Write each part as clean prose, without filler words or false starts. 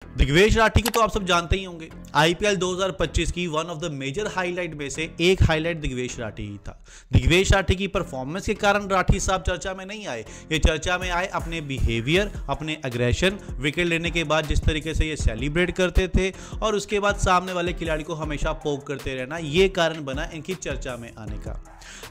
दिग्वेश राठी को तो आप सब जानते ही होंगे। आईपीएल 2025 की one of the major highlight में से एक हाईलाइट दिग्वेश राठी ही था। दिग्वेश राठी की परफॉर्मेंस के कारण राठी साहब चर्चा में नहीं आए, ये चर्चा में आए अपने बिहेवियर, अपने अग्रेशन, विकेट लेने के बाद जिस तरीके से ये सेलिब्रेट करते थे और उसके बाद सामने वाले खिलाड़ी को हमेशा पोक करते रहना, ये कारण बना इनकी चर्चा में आने का।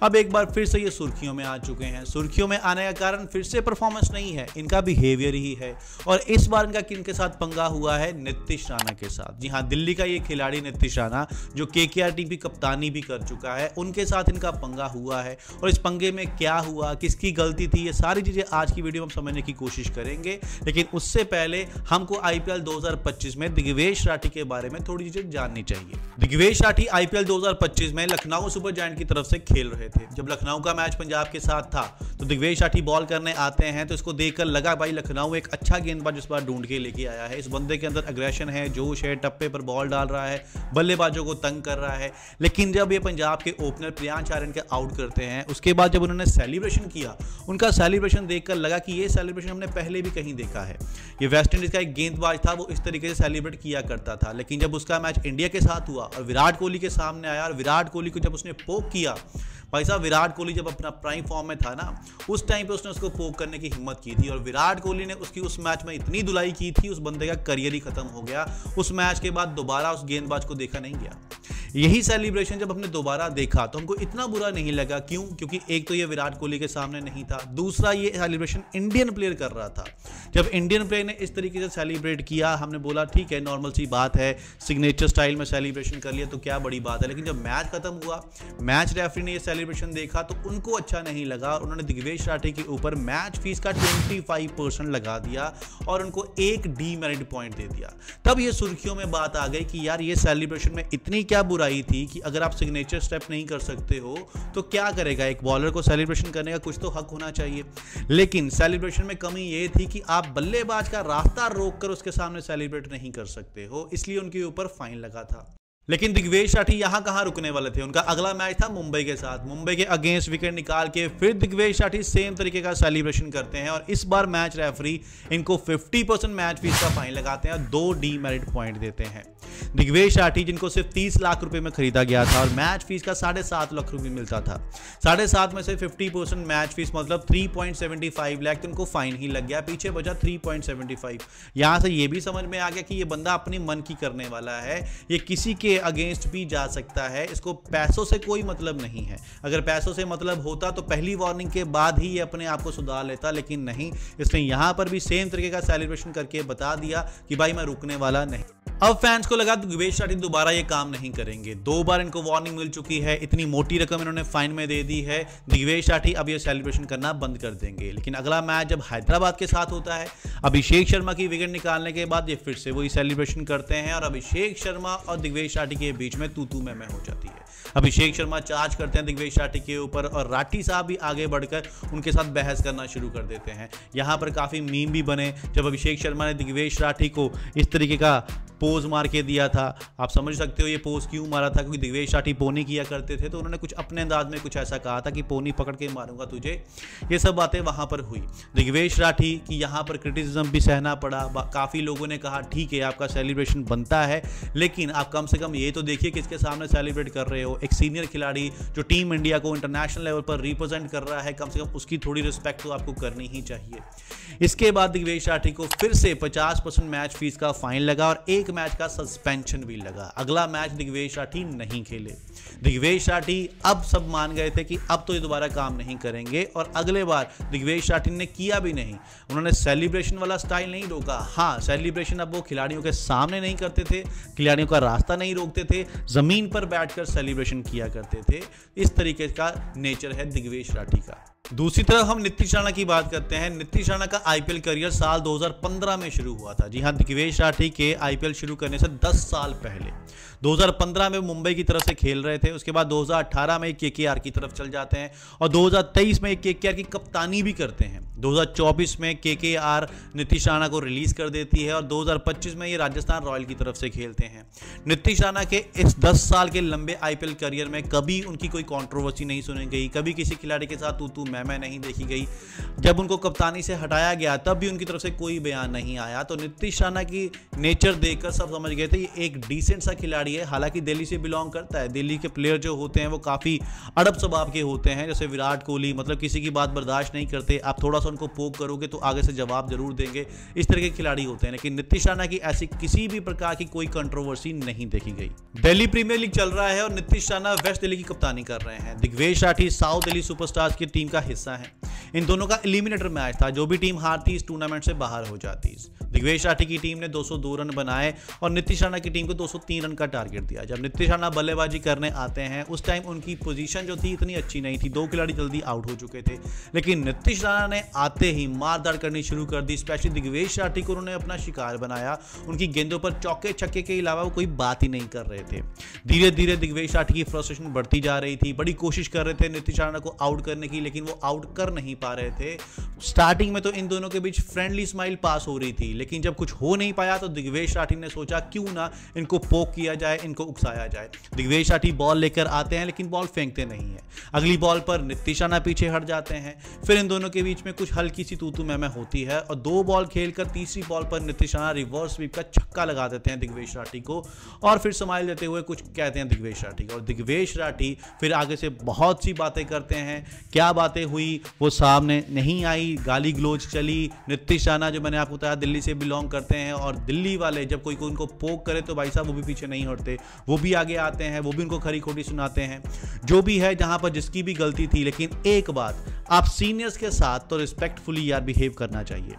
अब एक बार फिर से ये सुर्खियों में आ चुके हैं। सुर्खियों में आने का कारण फिर से परफॉर्मेंस नहीं है, इनका बिहेवियर ही है। और इस बार इनका किनके साथ पंगा हुआ है? नीतीश राणा के साथ। जी हाँ, दिल्ली का ये खिलाड़ी नीतीश राणा जो केकेआर टीम की कप्तानी भी कर चुका है, उनके साथ इनका पंगा हुआ है। और इस पंगे में क्या हुआ, किसकी गलती थी, ये सारी चीजें आज की वीडियो में हम समझने की कोशिश करेंगे। लेकिन उससे पहले हमको आईपीएल 2025 में दिग्वेश राठी के बारे में थोड़ी चीजें जाननी चाहिए। दिग्वेश राठी आईपीएल 2025 में लखनऊ सुपर जायंट की तरफ से खेल रहे थे। जब लखनऊ का मैच पंजाब के साथ था तो दिग्वेश राठी बॉल करने आते हैं, तो इसको देखकर लगा भाई लखनऊ एक अच्छा गेंदबाज इस बार ढूंढ के लेके आया है, इस बंदे के अंदर अग्रेशन है, जोश है, टप्पे पर बॉल डाल रहा है, बल्लेबाजों को तंग कर रहा है। लेकिन जब ये पंजाब के ओपनर प्रियांश आर्यन के आउट करते हैं, उसके बाद जब उन्होंने सेलिब्रेशन किया, उनका सेलिब्रेशन देखकर लगा कि ये सेलिब्रेशन हमने पहले भी कहीं देखा है। ये वेस्ट इंडीज का एक गेंदबाज था, वो इस तरीके से सेलिब्रेट किया करता था। लेकिन जब उसका मैच इंडिया के साथ हुआ और विराट कोहली के सामने आया और विराट कोहली को जब उसने पोक किया, भाई साहब विराट कोहली जब अपना प्राइम फॉर्म में था ना, उस टाइम पे उसने उसको पोक करने की हिम्मत की थी और विराट कोहली ने उसकी उस मैच में इतनी धुलाई की थी, उस बंदे का करियर ही खत्म हो गया। उस मैच के बाद दोबारा उस गेंदबाज को देखा नहीं गया। यही सेलिब्रेशन जब हमने दोबारा देखा तो हमको इतना बुरा नहीं लगा। क्यों? क्योंकि एक तो ये विराट कोहली के सामने नहीं था, दूसरा ये सेलिब्रेशन इंडियन प्लेयर कर रहा था। जब इंडियन प्लेयर ने इस तरीके से सेलिब्रेट किया, हमने बोला ठीक है, नॉर्मल सी बात है, सिग्नेचर स्टाइल में सेलिब्रेशन कर लिया तो क्या बड़ी बात है। लेकिन जब मैच खत्म हुआ, मैच रेफरी ने ये सेलिब्रेशन देखा तो उनको अच्छा नहीं लगा और उन्होंने दिग्वेश राठी के ऊपर मैच फीस का 25% लगा दिया और उनको एक डीमेरिट पॉइंट दे दिया। तब ये सुर्खियों में बात आ गई कि यार ये सेलिब्रेशन में इतनी क्या बुराई थी कि अगर आप सिग्नेचर स्टेप नहीं कर सकते हो तो क्या करेगा। एक बॉलर को सेलिब्रेशन करने का कुछ तो हक होना चाहिए। लेकिन सेलिब्रेशन में कमी ये थी कि आप बल्लेबाज का रास्ता रोककर उसके सामने सेलिब्रेट नहीं कर सकते हो, इसलिए उनके ऊपर फाइन लगा था। लेकिन दिग्वेश राठी यहां कहां रुकने वाले थे। उनका अगला मैच था मुंबई के साथ। मुंबई के अगेंस्ट विकेट निकाल के फिर दिग्वेश राठी सेम तरीके का सेलिब्रेशन करते हैं और इस बार मैच रेफरी इनको 50% मैच फीस का फाइन लगाते हैं और 2 डीमेरिट पॉइंट देते हैं। दिग्वेश राठी जिनको सिर्फ 30 लाख रुपए में खरीदा गया था और मैच फीस का 7.5 लाख रुपए मिलता था, 7.5 में से 50% मैच फीस मतलब 3.75 लाख, तो उनको फाइन ही लग गया, पीछे बचा 3.75। यहां से ये भी समझ में आ गया कि ये बंदा अपने मन की करने वाला है, ये किसी के अगेंस्ट भी जा सकता है, इसको पैसों से कोई मतलब नहीं है। अगर पैसों से मतलब होता तो पहली वार्निंग के बाद ही ये अपने आप को सुधार लेता, लेकिन नहीं, इसने यहां पर भी सेम तरीके का सेलिब्रेशन करके बता दिया कि भाई मैं रुकने वाला नहीं। अब फैंस को लगा दिग्वेश राठी दोबारा ये काम नहीं करेंगे। 2 बार इनको वार्निंग मिल चुकी है, इतनी मोटी रकम इन्होंने फाइन में दे दी है, दिग्वेश राठी अब ये सेलिब्रेशन करना बंद कर देंगे। लेकिन अगला मैच जब हैदराबाद के साथ होता है, अभिषेक शर्मा की विकेट निकालने के बाद ये फिर से वही सेलिब्रेशन करते हैं और अभिषेक शर्मा और दिग्वेश राठी के बीच में तू मैं हो जाती है। अभिषेक शर्मा चार्ज करते हैं दिग्वेश राठी के ऊपर और राठी साहब भी आगे बढ़कर उनके साथ बहस करना शुरू कर देते हैं। यहाँ पर काफ़ी मीम भी बने जब अभिषेक शर्मा ने दिग्वेश राठी को इस तरीके का पोज मार के दिया था। आप समझ सकते हो ये पोज क्यों मारा था, क्योंकि दिग्वेश राठी पोनी किया करते थे, तो उन्होंने कुछ अपने अंदाज में कुछ ऐसा कहा था कि पोनी पकड़ के मारूंगा तुझे। ये सब बातें वहां पर हुई। दिग्वेश राठी की यहाँ पर क्रिटिसिज्म भी सहना पड़ा। काफ़ी लोगों ने कहा ठीक है आपका सेलिब्रेशन बनता है, लेकिन आप कम से कम ये तो देखिए किसके सामने सेलिब्रेट कर रहे हो। एक सीनियर खिलाड़ी जो टीम इंडिया को इंटरनेशनल लेवल पर रिप्रेजेंट कर रहा है, कम से कम उसकी थोड़ी रिस्पेक्ट तो आपको करनी ही चाहिए। इसके बाद दिग्वेश राठी को फिर से 50% मैच फीस का फाइन लगा और एक मैच का सस्पेंशन भी लगा। अगला मैच दिग्वेश राठी नहीं खेले। दिग्वेश राठी अब सब मान गए थे कि अब तो ये दोबारा काम नहीं करेंगे और अगले बार दिग्वेश राठी ने किया भी नहीं। उन्होंने सेलिब्रेशन वाला स्टाइल नहीं रोका। हाँ, सेलिब्रेशन अब वो खिलाड़ियों के सामने नहीं करते थे, खिलाड़ियों का रास्ता नहीं रोकते थे, जमीन पर बैठकर सेलिब्रेशन किया करते थे। इस तरीके का नेचर है दिग्वेश राठी का। दूसरी तरफ हम नीतीश राणा की बात करते हैं। नीतीश राणा का आईपीएल करियर साल 2015 में शुरू हुआ था। जी हां, दिग्वेश राठी के आईपीएल शुरू करने से 10 साल पहले 2015 में मुंबई की तरफ से खेल रहे थे। उसके बाद 2018 में केकेआर की तरफ चल जाते हैं और 2023 में केकेआर की कप्तानी भी करते हैं। 2024 में केकेआर नीतीश राणा को रिलीज कर देती है और 2025 में ये राजस्थान रॉयल की तरफ से खेलते हैं। नीतीश राणा के इस 10 साल के लंबे आईपीएल करियर में कभी उनकी कोई कंट्रोवर्सी नहीं सुनी गई, कभी किसी खिलाड़ी के साथ तू मैं नहीं देखी गई। जब उनको कप्तानी से हटाया गया तब भी उनकी तरफ से कोई बयान नहीं आया। तो नीतीश राणा की नेचर देखकर सब समझ गए थे ये एक डिसेंट सा खिलाड़ी है। हालांकि दिल्ली से बिलोंग करता है, दिल्ली के प्लेयर जो होते हैं वो काफ़ी अड़ब स्वभाव के होते हैं, जैसे विराट कोहली, मतलब किसी की बात बर्दाश्त नहीं करते, आप थोड़ा सा उनको पोक करोगे तो आगे से जवाब जरूर देंगे, इस तरह के खिलाड़ी होते हैं। लेकिन नीतीश राणा की ऐसी किसी भी प्रकार की कोई कंट्रोवर्सी नहीं देखी गई। दिल्ली प्रीमियर लीग चल रहा है और नीतीश राणा वेस्ट दिल्ली की कप्तानी कर रहे हैं। दिग्वेश राठी साउथ दिल्ली सुपरस्टार्स की टीम का हिस्सा है। इन दोनों का एलिमिनेटर मैच था, जो भी टीम हारती इस टूर्नामेंट से बाहर हो जाती। दिग्वेश राठी की टीम ने 202 रन बनाए और नीतीश राणा की टीम को 203 रन का टारगेट दिया। जब नीतीश राणा बल्लेबाजी करने आते हैं उस टाइम उनकी पोजीशन जो थी इतनी अच्छी नहीं थी, 2 खिलाड़ी जल्दी आउट हो चुके थे। लेकिन नीतीश राणा ने आते ही मारदार करनी शुरू कर दी। स्पेशली दिग्वेश राठी को उन्होंने अपना शिकार बनाया। उनकी गेंदों पर चौके छक्के के अलावा वो कोई बात ही नहीं कर रहे थे। धीरे धीरे दिग्वेश राठी की फ्रस्ट्रेशन बढ़ती जा रही थी। बड़ी कोशिश कर रहे थे नीतीश राणा को आउट करने की, लेकिन वो आउट कर नहीं पा रहे थे। स्टार्टिंग में तो इन दोनों के बीच फ्रेंडली स्माइल पास हो रही थी, लेकिन जब कुछ हो नहीं पाया तो दिग्वेश राठी ने सोचा क्यों ना इनको पोक किया जाए, इनको उकसाया जाए। दिग्वेश राठी बॉल लेकर आते हैं लेकिन बॉल फेंकते नहीं है। अगली बॉल पर नीतीश राणा पीछे हट जाते हैं। फिर इन दोनों के बीच में कुछ हल्की सी तू मैं होती है और 2 बॉल खेलकर तीसरी बॉल पर नीतीश राणा रिवर्स स्वीप का छक्का लगा देते हैं दिग्वेश राठी को और फिर स्माइल देते हुए कुछ कहते हैं दिग्वेश राठी को। और दिग्वेश राठी फिर आगे से बहुत सी बातें करते हैं। क्या बातें हुई वो सामने नहीं आई, गाली गलौज चली। नीतीश राणा जो मैंने आपको बताया दिल्ली से बिलोंग करते हैं और दिल्ली वाले जब कोई उनको पोक करे तो भाई साहब वो भी पीछे नहीं हटते, वो भी आगे आते हैं, वो भी उनको खरी खोटी सुनाते हैं। जो भी है, जहां पर जिसकी भी गलती थी, लेकिन एक बात, आप सीनियर्स के साथ तो रिस्पेक्टफुली यार बिहेव करना चाहिए।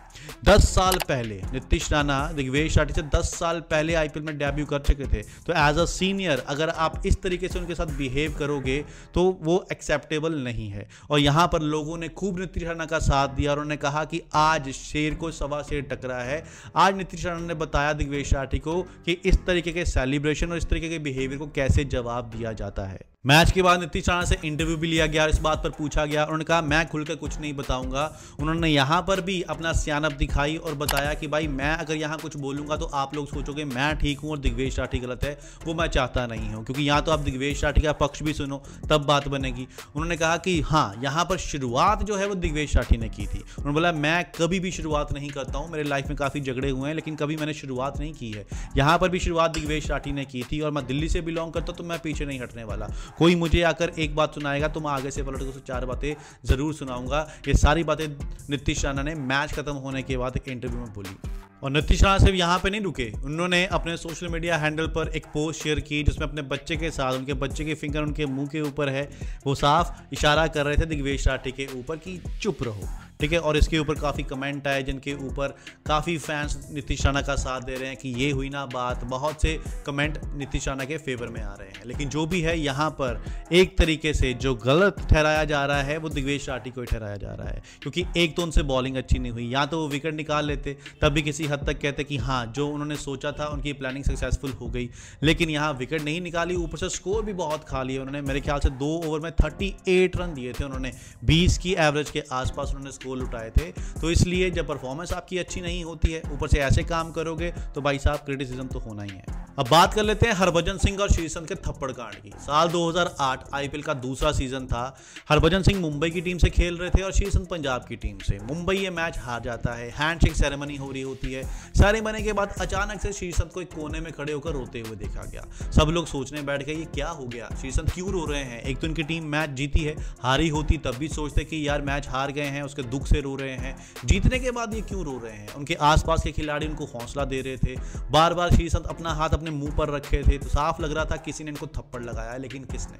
10 साल पहले नीतीश राणा दिग्वेश राठी से 10 साल पहले आईपीएल में डेब्यू कर चुके थे। तो एज अ सीनियर अगर आप इस तरीके से उनके साथ बिहेव करोगे तो वो एक्सेप्टेबल नहीं है। और यहां पर लोगों ने खूब नीतीश राणा का साथ दिया और उन्होंने कहा कि आज शेर को सवा शेर टकरा है। आज नीतीश राणा ने बताया दिग्वेश राठी को कि इस तरीके के सेलिब्रेशन और इस तरीके के बिहेवियर को कैसे जवाब दिया जाता है। मैच के बाद नीतीश राणा से इंटरव्यू भी लिया गया और इस बात पर पूछा गया। उन्होंने कहा मैं खुलकर कुछ नहीं बताऊंगा। उन्होंने यहां पर भी अपना सियानत दिखाई और बताया कि भाई मैं अगर यहां कुछ बोलूंगा तो आप लोग सोचोगे मैं ठीक हूं और दिग्वेश राठी गलत है, वो मैं चाहता नहीं हूं, क्योंकि यहां तो आप दिग्वेश राठी का पक्ष भी सुनो तब बात बनेगी। उन्होंने कहा कि हाँ, यहां पर शुरुआत जो है वो दिग्वेश राठी ने की थी। उन्होंने बोला मैं कभी भी शुरुआत नहीं करता हूं, मेरे लाइफ में काफ़ी झगड़े हुए हैं लेकिन कभी मैंने शुरुआत नहीं की है। यहां पर भी शुरुआत दिग्वेश राठी ने की थी और मैं दिल्ली से बिलोंग करता तो मैं पीछे नहीं हटने वाला। कोई मुझे आकर एक बात सुनाएगा तो मैं आगे से पलट कर 4 बातें जरूर सुनाऊंगा। ये सारी बातें नीतीश राणा ने मैच खत्म होने के बाद एक इंटरव्यू में बोली। और नीतीश राणा सिर्फ यहाँ पे नहीं रुके, उन्होंने अपने सोशल मीडिया हैंडल पर एक पोस्ट शेयर की जिसमें अपने बच्चे के साथ, उनके बच्चे के फिंगर उनके मुंह के ऊपर है, वो साफ इशारा कर रहे थे दिग्वेश राठी के ऊपर कि चुप रहो, ठीक है। और इसके ऊपर काफ़ी कमेंट आए जिनके ऊपर काफ़ी फैंस नीतीश राणा का साथ दे रहे हैं कि ये हुई ना बात। बहुत से कमेंट नीतीश राणा के फेवर में आ रहे हैं। लेकिन जो भी है, यहाँ पर एक तरीके से जो गलत ठहराया जा रहा है वो दिग्वेश राठी को ही ठहराया जा रहा है, क्योंकि एक तो उनसे बॉलिंग अच्छी नहीं हुई। या तो वो विकेट निकाल लेते तब भी किसी हद तक कहते कि हाँ, जो उन्होंने सोचा था उनकी प्लानिंग सक्सेसफुल हो गई, लेकिन यहाँ विकेट नहीं निकाली, ऊपर से स्कोर भी बहुत खा लिया उन्होंने। मेरे ख्याल से 2 ओवर में 38 रन दिए थे उन्होंने, 20 की एवरेज के आसपास उन्होंने स्कोर लुटाए थे। तो इसलिए जब परफॉर्मेंस आपकी अच्छी नहीं होती है, ऊपर से ऐसे काम करोगे तो भाई साहब क्रिटिसिज्म तो होना ही है। अब बात कर लेते हैं हरभजन सिंह और श्रीसंत के थप्पड़ कांड की। साल 2008 आईपीएल का दूसरा सीजन था। हरभजन सिंह मुंबई की टीम से खेल रहे थे और श्रीसंत पंजाब की टीम से। मुंबई ये मैच हार जाता है। हैंडशेक सेरेमनी हो रही होती है। सेरेमनी के बाद अचानक से श्रीसंत को एक कोने में खड़े होकर रोते हुए देखा गया। सब लोग सोचने बैठ गए ये क्या हो गया, श्रीसंत क्यों रो रहे हैं। एक तो इनकी टीम मैच जीती है, हारी होती तब भी सोचते कि यार मैच हार गए हैं, उसके दुख से रो रहे हैं, जीतने के बाद ये क्यों रो रहे हैं। उनके आसपास के खिलाड़ी उनको हौसला दे रहे थे। बार बार श्रीसंत अपना हाथ अपने मुंह पर रखे थे, तो साफ लग रहा था किसी ने इनको थप्पड़ लगाया है। लेकिन किसने?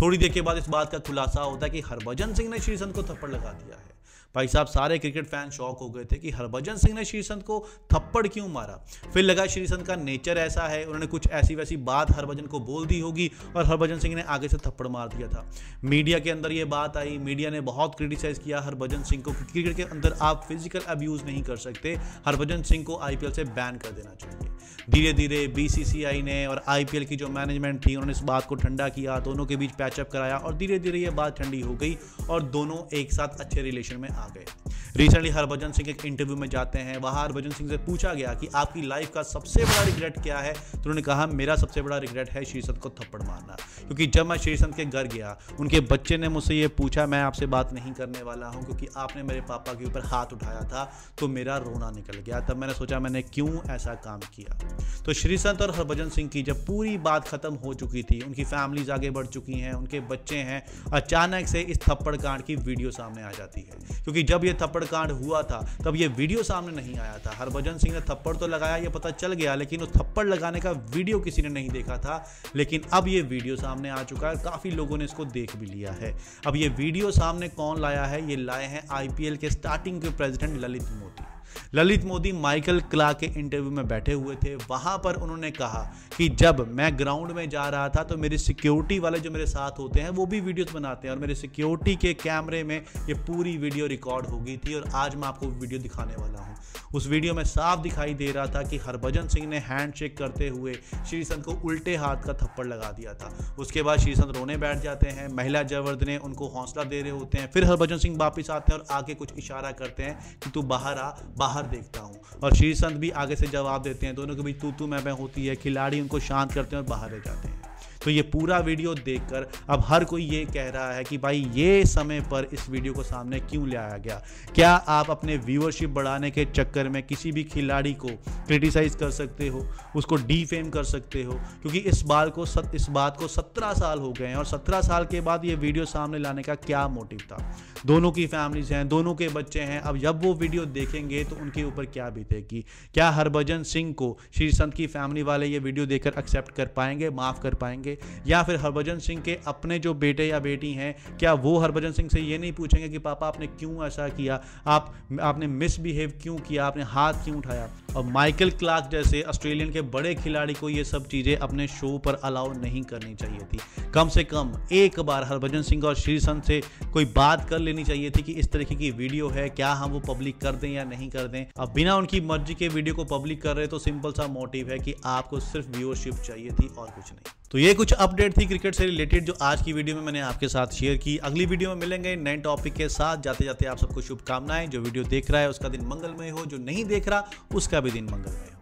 थोड़ी देर के बाद इस बात का खुलासा होता है कि हरभजन सिंह ने श्रीसंत को थप्पड़ लगा दिया है। भाई साहब सारे क्रिकेट फैन शॉक हो गए थे कि हरभजन सिंह ने श्रीसंत को थप्पड़ क्यों मारा। फिर लगा श्रीसंत का नेचर ऐसा है, उन्होंने कुछ ऐसी वैसी बात हरभजन को बोल दी होगी और हरभजन सिंह ने आगे से थप्पड़ मार दिया था। मीडिया के अंदर ये बात आई, मीडिया ने बहुत क्रिटिसाइज किया हरभजन सिंह को। क्रिकेट के अंदर आप फिजिकल अब्यूज नहीं कर सकते, हरभजन सिंह को आईपीएल से बैन कर देना चाहिए। धीरे धीरे बीसीसीआई ने और आईपीएल की जो मैनेजमेंट थी उन्होंने इस बात को ठंडा किया, दोनों के बीच पैचअप कराया और धीरे धीरे ये बात ठंडी हो गई और दोनों एक साथ अच्छे रिलेशन में आ गए। रिसेंटली हरभजन सिंह एक इंटरव्यू में जाते हैं, वहाँ हरभजन सिंह से पूछा गया कि आपकी लाइफ का सबसे बड़ा रिग्रेट क्या है, तो उन्होंने कहा मेरा सबसे बड़ा रिग्रेट है श्रीसंत को थप्पड़ मारना, क्योंकि जब मैं श्रीसंत के घर गया उनके बच्चे ने मुझसे ये पूछा मैं आपसे बात नहीं करने वाला हूँ क्योंकि आपने मेरे पापा के ऊपर हाथ उठाया था, तो मेरा रोना निकल गया। तब मैंने सोचा मैंने क्यों ऐसा काम किया। तो श्रीसंत और हरभजन सिंह की जब पूरी बात खत्म हो चुकी थी, उनकी फैमिलीज आगे बढ़ चुकी हैं, उनके बच्चे हैं, अचानक से इस थप्पड़ कांड की वीडियो सामने आ जाती है। क्योंकि जब ये थप्पड़ कांड हुआ था तब ये वीडियो सामने नहीं आया था। हरभजन सिंह ने थप्पड़ तो लगाया, ये पता चल गया, लेकिन उस थप्पड़ लगाने का वीडियो किसी ने नहीं देखा था। लेकिन अब ये वीडियो सामने आ चुका है, काफ़ी लोगों ने इसको देख भी लिया है। अब ये वीडियो सामने कौन लाया है? ये लाए हैं आईपीएल के स्टार्टिंग के president Lalit Modi. Lalit Modi Michael Clarke के इंटरव्यू में बैठे हुए थे। वहां पर उन्होंने कहा कि जब मैं ग्राउंड में जा रहा था तो मेरे सिक्योरिटी वाले जो मेरे साथ होते हैं वो भी वीडियोस बनाते हैं और मेरे सिक्योरिटी के कैमरे में ये पूरी वीडियो रिकॉर्ड हो गई थी और आज मैं आपको वीडियो दिखाने वाला हूं। उस वीडियो में साफ दिखाई दे रहा था कि हरभजन सिंह ने हैंडशेक करते हुए श्रीसंत को उल्टे हाथ का थप्पड़ लगा दिया था। उसके बाद श्रीसंत रोने बैठ जाते हैं, महिला जयवर्धने उनको हौसला दे रहे होते हैं। फिर हरभजन सिंह वापस आते हैं और आगे कुछ इशारा करते हैं कि तू बाहर आ, बाहर देखता हूं। और श्रीसंत भी आगे से जवाब देते हैं। दोनों के बीच तू मैं होती है। खिलाड़ी उनको शांत करते हैं और बाहर ले जाते हैं। तो ये पूरा वीडियो देखकर अब हर कोई ये कह रहा है कि भाई ये समय पर इस वीडियो को सामने क्यों लाया गया? क्या आप अपने व्यूअरशिप बढ़ाने के चक्कर में किसी भी खिलाड़ी को क्रिटिसाइज कर सकते हो, उसको डीफेम कर सकते हो? क्योंकि इस बात को 17 साल हो गए हैं और 17 साल के बाद ये वीडियो सामने लाने का क्या मोटिव था? दोनों की फैमिलीज हैं, दोनों के बच्चे हैं। अब जब वो वीडियो देखेंगे तो उनके ऊपर क्या बीतेगी? क्या हरभजन सिंह को श्रीसंत की फैमिली वाले ये वीडियो देखकर एक्सेप्ट कर पाएंगे, माफ़ कर पाएंगे? या फिर हरभजन सिंह के अपने जो बेटे या बेटी हैं, क्या वो हरभजन सिंह से ये नहीं पूछेंगे कि पापा आपने क्यों ऐसा किया, आपने मिसबिहेव क्यों किया, आपने हाथ क्यों उठाया? और माइकल क्लार्क जैसे ऑस्ट्रेलियन के बड़े खिलाड़ी को ये सब चीज़ें अपने शो पर अलाउ नहीं करनी चाहिए थी। कम से कम एक बार हरभजन सिंह और श्रीसंत से कोई बात कर लेनी चाहिए थी कि इस तरीके की वीडियो है, क्या हम वो पब्लिक कर दें या नहीं कर दें। अब बिना उनकी मर्जी के वीडियो को पब्लिक कर रहे तो सिंपल सा मोटिव है कि आपको सिर्फ व्यूअरशिप चाहिए थी और कुछ नहीं। तो ये कुछ अपडेट थी क्रिकेट से रिलेटेड जो आज की वीडियो में मैंने आपके साथ शेयर की। अगली वीडियो में मिलेंगे नए टॉपिक के साथ। जाते जाते आप सबको शुभकामनाएं। जो वीडियो देख रहा है उसका दिन मंगलमय हो, जो नहीं देख रहा उसका भी दिन मंगलमय हो।